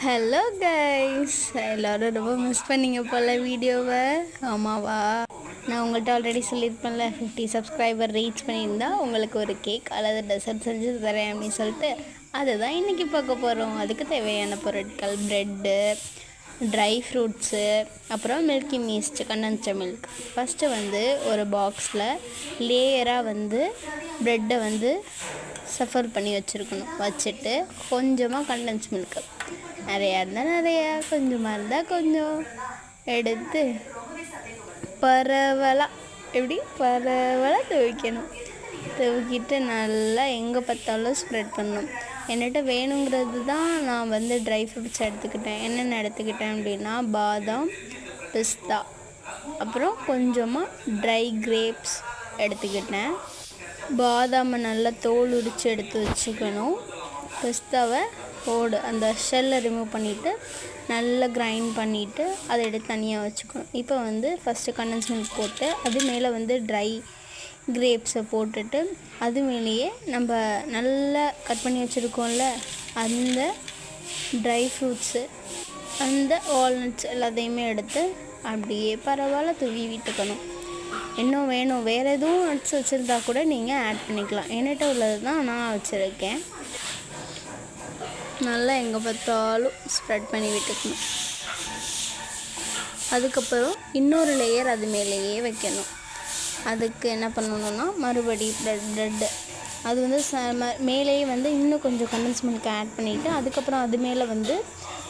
Hello guys, எல்லோரும் ரொம்ப miss பண்ணிங்க போல் வீடியோவை. ஆமாவா? நான் உங்கள்கிட்ட ஆல்ரெடி சொல்லியிருப்பேன்ல, 50 சப்ஸ்கிரைபர் ரீச் பண்ணியிருந்தா உங்களுக்கு ஒரு கேக் அல்லது டெசர்ட் செஞ்சு தரேன் அப்படின்னு சொல்லிட்டு. அதுதான் இன்றைக்கி பார்க்க போகிறோம். அதுக்கு தேவையான பொருட்கள் ப்ரெட்டு, ட்ரை ஃப்ரூட்ஸு, அப்புறம் மில்கி மீஸ்ட் கண்டென்ஸ்டு மில்க். ஃபஸ்ட்டு வந்து ஒரு பாக்ஸில் லேயராக ப்ரெட்டை சஃபர் பண்ணி வச்சுட்டு கொஞ்சமாக கண்டென்ஸ் மில்க்கு, நிறையா இருந்தால் நிறையா, கொஞ்சமாக இருந்தால் கொஞ்சம் எடுத்து பரவலாக துவைக்கிட்டு நல்லா எங்கே பார்த்தாலும் ஸ்ப்ரெட் பண்ணணும். என்கிட்ட வேணுங்கிறது தான் நான் ட்ரை ஃப்ரூட்ஸ் எடுத்துக்கிட்டேன். என்னென்ன எடுத்துக்கிட்டேன் அப்படின்னா, பாதாம், பிஸ்தா, அப்புறம் கொஞ்சமாக ட்ரை கிரேப்ஸ் எடுத்துக்கிட்டேன். பாதாமை நல்லா தோல் உரித்து எடுத்து வச்சுக்கணும். பிஸ்தாவை அந்த ஷெல்லை ரிமூவ் பண்ணிவிட்டு நல்லா கிரைண்ட் பண்ணிவிட்டு அதை எடுத்து தனியாக வச்சுக்கணும். இப்போ ஃபஸ்ட்டு கண்டென்ஸ் மில்க் போட்டு அது மேலே ட்ரை கிரேப்ஸை போட்டுட்டு அது மேலேயே நம்ம நல்லா கட் பண்ணி வச்சுருக்கோம்ல அந்த ட்ரை ஃப்ரூட்ஸு, அந்த வால்நட்ஸ் எல்லாத்தையுமே எடுத்து அப்படியே பரவாயில்ல தூவி விட்டுக்கணும். இன்னும் வேணும், வேறு எதுவும் நட்ஸ் வச்சுருந்தா கூட நீங்கள் ஆட் பண்ணிக்கலாம். என்கிட்ட உள்ளது தான் நான் வச்சுருக்கேன். நல்லா எங்கே பார்த்தாலும் ஸ்ப்ரெட் பண்ணி விட்டுக்கணும். அதுக்கப்புறம் இன்னொரு லேயர் அது மேலேயே வைக்கணும். அதுக்கு என்ன பண்ணணுன்னா, மறுபடி ப்ரெட்டு அது மேலேயே இன்னும் கொஞ்சம் கண்டென்ஸ் மில்க் ஆட் பண்ணிவிட்டு அதுக்கப்புறம் அது மேலே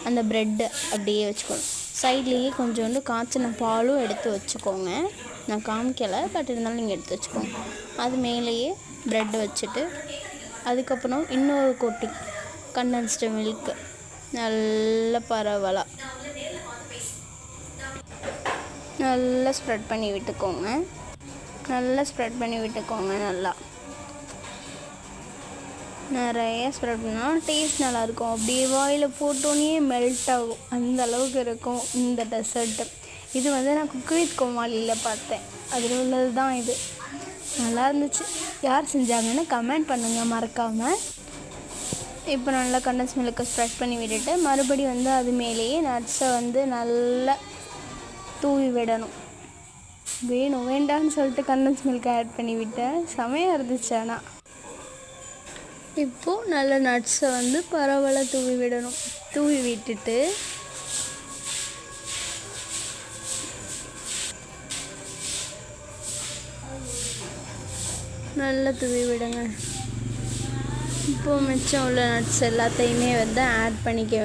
அந்த ப்ரெட்டு அப்படியே வச்சுக்கணும். சைட்லேயே கொஞ்சோண்டு காய்ச்சின பாலும் எடுத்து வச்சுக்கோங்க. நான் காமிக்கலை, பட் இருந்தாலும் நீங்கள் எடுத்து வச்சுக்கோங்க. அது மேலேயே ப்ரெட்டு வச்சுட்டு அதுக்கப்புறம் இன்னொரு கோட்டிங் கண்டென்ஸ்டு மில்க்கு நல்லா பரவலாக நல்லா ஸ்ப்ரெட் பண்ணி விட்டுக்கோங்க. நல்லா நிறைய ஸ்ப்ரெட் பண்ணால் டேஸ்ட் நல்லாயிருக்கும். அப்படியே வாயில் போட்டோன்னே மெல்ட் ஆகும், அந்த அளவுக்கு இருக்கும் இந்த டெசர்ட்டு. இது நான் குக் வித் கோமாளியில் பார்த்தேன், அதில் உள்ளது தான் இது. நல்லா இருந்துச்சு. யார் செஞ்சாங்கன்னு கமெண்ட் பண்ணுங்கள் மறக்காமல். இப்போ நல்லா கண்டென்ஸ் மில்க்கை ஸ்ப்ரெட் பண்ணி விட்டுட்டு மறுபடியும் அது மேலேயே நட்ஸை நல்லா தூவி விடணும். வேணும் வேண்டான்னு சொல்லிட்டு கண்டென்ஸ் மில்க்கை ஆட் பண்ணி விட்டேன். செமையாக இருந்துச்சு. ஆனால் இப்போது நல்ல நட்ஸை பரவலாக தூவி விடணும். தூவி விட்டுட்டு நல்லா தூவி விடுங்க. இப்போது மிச்சம் உள்ள நட்ஸ் எல்லாத்தையுமே ஆட் பண்ணிக்க